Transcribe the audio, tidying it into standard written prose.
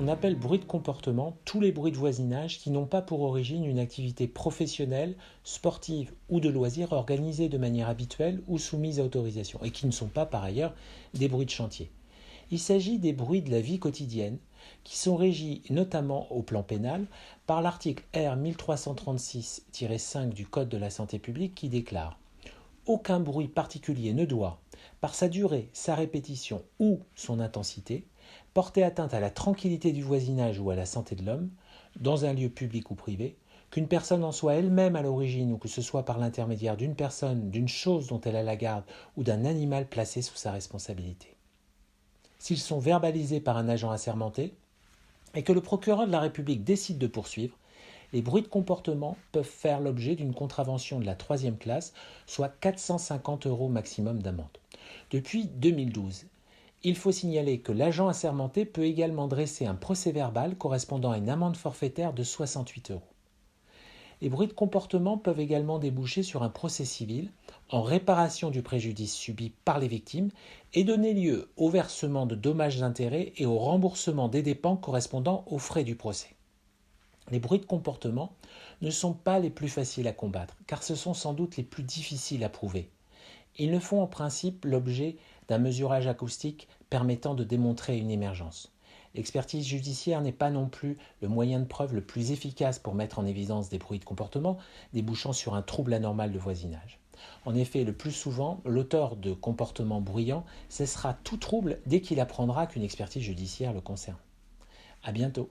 On appelle bruit de comportement tous les bruits de voisinage qui n'ont pas pour origine une activité professionnelle, sportive ou de loisirs organisée de manière habituelle ou soumise à autorisation et qui ne sont pas par ailleurs des bruits de chantier. Il s'agit des bruits de la vie quotidienne qui sont régis notamment au plan pénal par l'article R 1336-5 du Code de la santé publique qui déclare « Aucun bruit particulier ne doit, par sa durée, sa répétition ou son intensité, porter atteinte à la tranquillité du voisinage ou à la santé de l'homme, dans un lieu public ou privé, qu'une personne en soit elle-même à l'origine ou que ce soit par l'intermédiaire d'une personne, d'une chose dont elle a la garde ou d'un animal placé sous sa responsabilité. » S'ils sont verbalisés par un agent assermenté et que le procureur de la République décide de poursuivre, les bruits de comportement peuvent faire l'objet d'une contravention de la 3e classe, soit 450 € maximum d'amende. Depuis 2012, il faut signaler que l'agent assermenté peut également dresser un procès-verbal correspondant à une amende forfaitaire de 68 €. Les bruits de comportement peuvent également déboucher sur un procès civil en réparation du préjudice subi par les victimes et donner lieu au versement de dommages d'intérêts et au remboursement des dépenses correspondant aux frais du procès. Les bruits de comportement ne sont pas les plus faciles à combattre, car ce sont sans doute les plus difficiles à prouver. Ils ne font en principe l'objet d'un mesurage acoustique permettant de démontrer une émergence. L'expertise judiciaire n'est pas non plus le moyen de preuve le plus efficace pour mettre en évidence des bruits de comportement débouchant sur un trouble anormal de voisinage. En effet, le plus souvent, l'auteur de comportements bruyants cessera tout trouble dès qu'il apprendra qu'une expertise judiciaire le concerne. À bientôt.